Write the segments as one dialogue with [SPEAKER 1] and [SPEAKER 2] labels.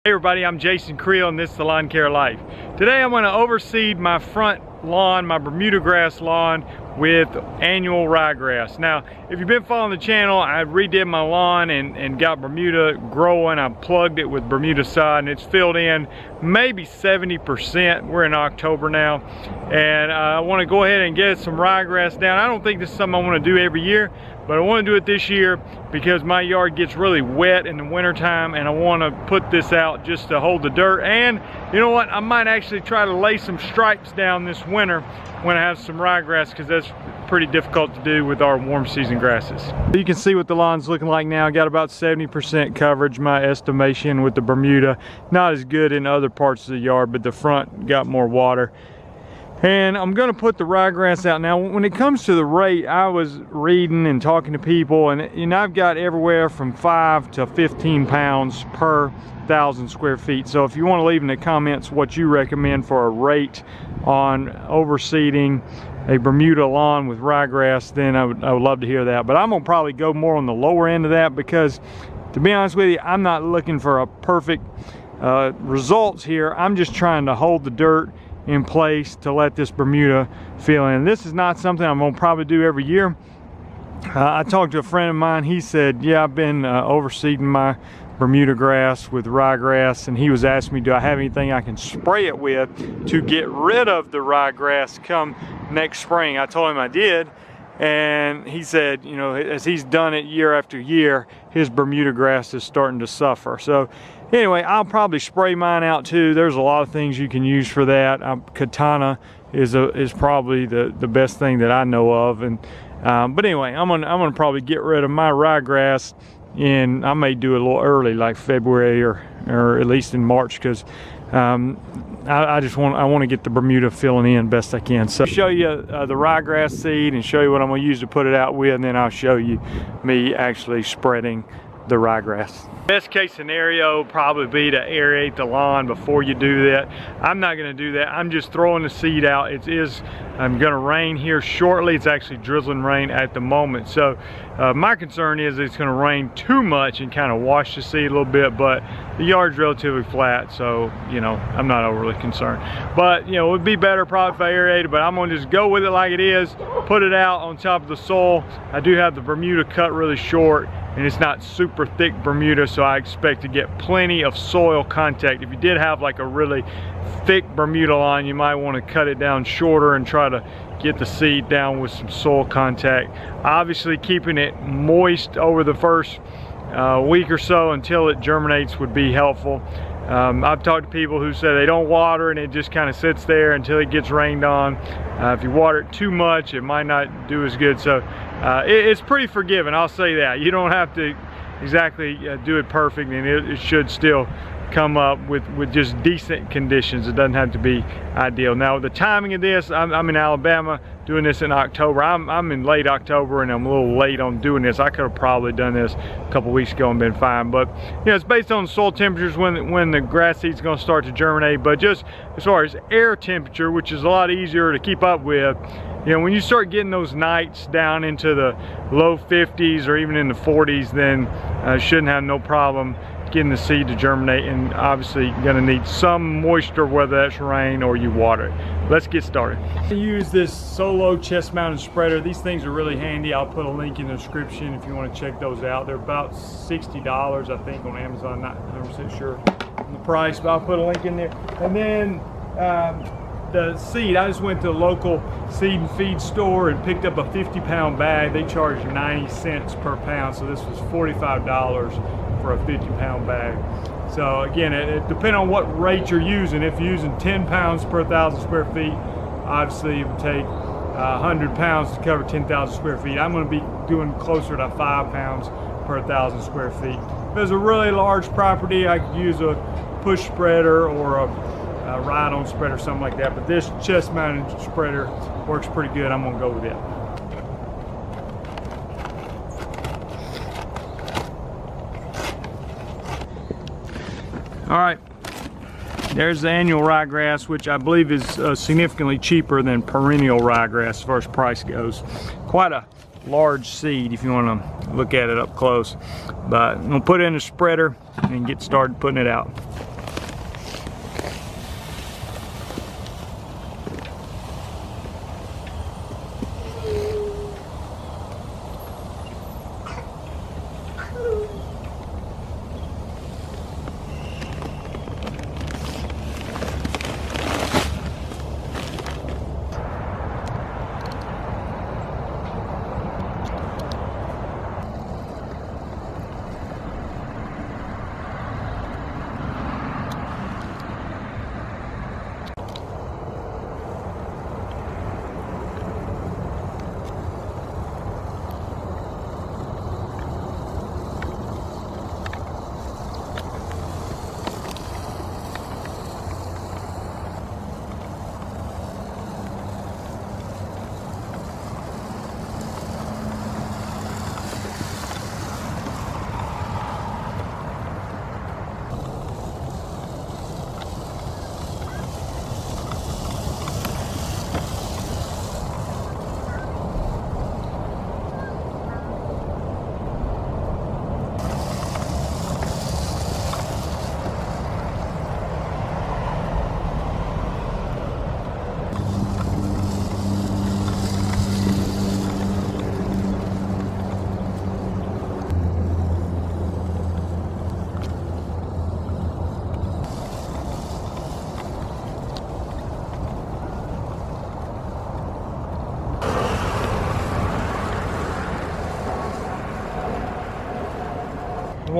[SPEAKER 1] Hey everybody, I'm Jason Creel and this is the Lawn Care Life. Today I'm going to overseed my front lawn, my Bermuda grass lawn, with annual ryegrass. Now, if you've been following the channel, I redid my lawn and got Bermuda growing. I plugged it with Bermuda sod and it's filled in maybe 70%. We're in October now. And I want to go ahead and get some ryegrass down. I don't think this is something I want to do every year, but I want to do it this year because my yard gets really wet in the wintertime and I want to put this out just to hold the dirt. And you know what, I might actually try to lay some stripes down this winter when I have some ryegrass, because that's pretty difficult to do with our warm season grasses. You can see what the lawn's looking like now. I got about 70% coverage, my estimation, with the Bermuda. Not as good in other parts of the yard, but the front got more water. And I'm gonna put the ryegrass out. Now, when it comes to the rate, I was reading and talking to people, and I've got everywhere from 5 to 15 pounds per 1,000 square feet. So if you want to leave in the comments what you recommend for a rate on overseeding a Bermuda lawn with ryegrass, then I would love to hear that. But I'm gonna probably go more on the lower end of that, because to be honest with you, I'm not looking for a perfect results here. I'm just trying to hold the dirt in place to let this Bermuda fill in. This is not something I'm gonna probably do every year. I talked to a friend of mine. He said, yeah, I've been overseeding my Bermuda grass with ryegrass, and he was asking me, do I have anything I can spray it with to get rid of the ryegrass come next spring? I told him I did, and he said, you know, as he's done it year after year, his Bermuda grass is starting to suffer. So anyway, I'll probably spray mine out too. There's a lot of things you can use for that. Katana is probably the best thing that I know of. And but anyway, I'm gonna probably get rid of my ryegrass, and I may do it a little early, like February or at least in March, because I want to get the Bermuda filling in best I can. So I'll show you the ryegrass seed and show you what I'm going to use to put it out with, and then I'll show you me actually spreading the ryegrass. Best case scenario probably be to aerate the lawn before you do that. I'm not going to do that. I'm just throwing the seed out. I'm going to rain here shortly. It's actually drizzling rain at the moment. So my concern is it's going to rain too much and kind of wash the seed a little bit, but the yard's relatively flat, so you know, I'm not overly concerned. But you know, it would be better probably if I aerated, but I'm going to just go with it like it is, put it out on top of the soil. I do have the Bermuda cut really short, and it's not super thick Bermuda, so I expect to get plenty of soil contact. If you did have like a really thick Bermuda lawn, you might want to cut it down shorter and try to get the seed down with some soil contact. Obviously keeping it moist over the first week or so until it germinates would be helpful. I've talked to people who say they don't water and it just kind of sits there until it gets rained on. If you water it too much, it might not do as good. So it's pretty forgiving, I'll say that. You don't have to exactly do it perfect, and it should still come up with just decent conditions. It doesn't have to be ideal. Now the timing of this, I'm in Alabama doing this in October. I'm in late October and I'm a little late on doing this. I could have probably done this a couple weeks ago and been fine, but you know, it's based on soil temperatures when the grass seed's going to start to germinate. But just as far as air temperature, which is a lot easier to keep up with, you know, when you start getting those nights down into the low 50s or even in the 40s, then shouldn't have no problem getting the seed to germinate. And obviously you're going to need some moisture, whether that's rain or you water it. Let's get started. I use this Solo chest mounted spreader. These things are really handy. I'll put a link in the description if you want to check those out. They're about $60 I think on Amazon. Not 100% sure on the price, but I'll put a link in there. And then the seed, I just went to the local seed and feed store and picked up a 50-pound bag. They charge 90 cents per pound, so this was $45 for a 50-pound bag. So again, it depends on what rate you're using. If you're using 10 pounds per 1,000 square feet, obviously it would take 100 pounds to cover 10,000 square feet. I'm going to be doing closer to 5 pounds per 1,000 square feet. If there's a really large property, I could use a push spreader or a ride-on spreader, something like that. But this chest-mounted spreader works pretty good. I'm going to go with it. All right, there's the annual ryegrass, which I believe is significantly cheaper than perennial ryegrass as far as price goes. Quite a large seed if you want to look at it up close. But I'm going to put it in a spreader and get started putting it out.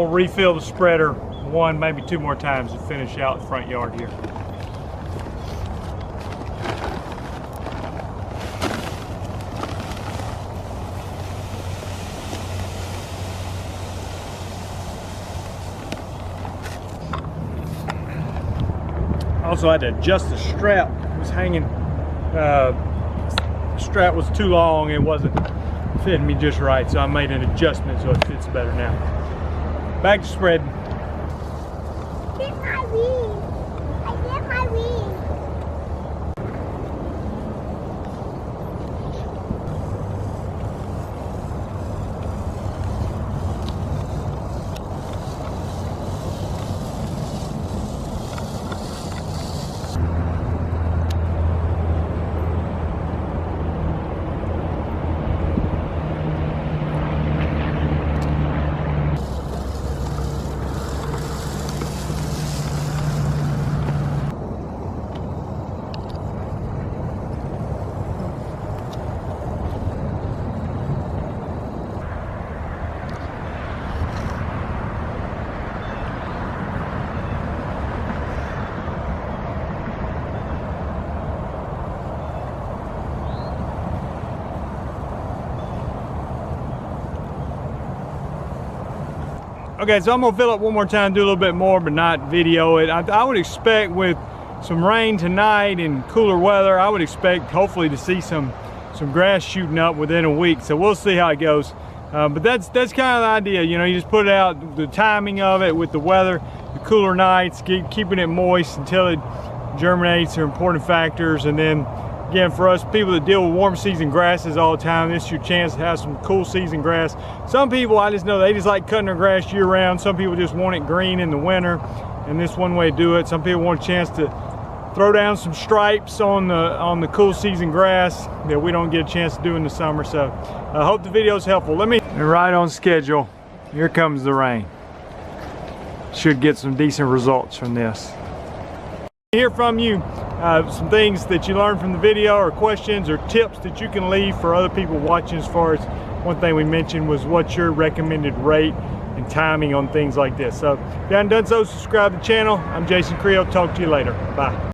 [SPEAKER 1] gonna refill the spreader one, maybe two more times to finish out the front yard here. Also, I had to adjust the strap. It was hanging, the strap was too long and wasn't fitting me just right, so I made an adjustment so it fits better now. Back to spreading.
[SPEAKER 2] Get my wing. I get my wing.
[SPEAKER 1] Okay, so I'm gonna fill up one more time, do a little bit more, but not video it. I would expect with some rain tonight and cooler weather, I would expect hopefully to see some grass shooting up within a week. So we'll see how it goes. But that's kind of the idea. You know, you just put it out, the timing of it with the weather, the cooler nights, keeping it moist until it germinates are important factors. And then again, for us people that deal with warm season grasses all the time, this is your chance to have some cool season grass. Some people, I just know they just like cutting their grass year round. Some people just want it green in the winter, and this one way to do it. Some people want a chance to throw down some stripes on the cool season grass that we don't get a chance to do in the summer. So I hope the video is helpful. Right on schedule. Here comes the rain. Should get some decent results from this. Hear from you some things that you learned from the video, or questions or tips that you can leave for other people watching. As far as one thing we mentioned was what's your recommended rate and timing on things like this. So if you haven't done so, subscribe to the channel. I'm Jason Creel. Talk to you later. Bye.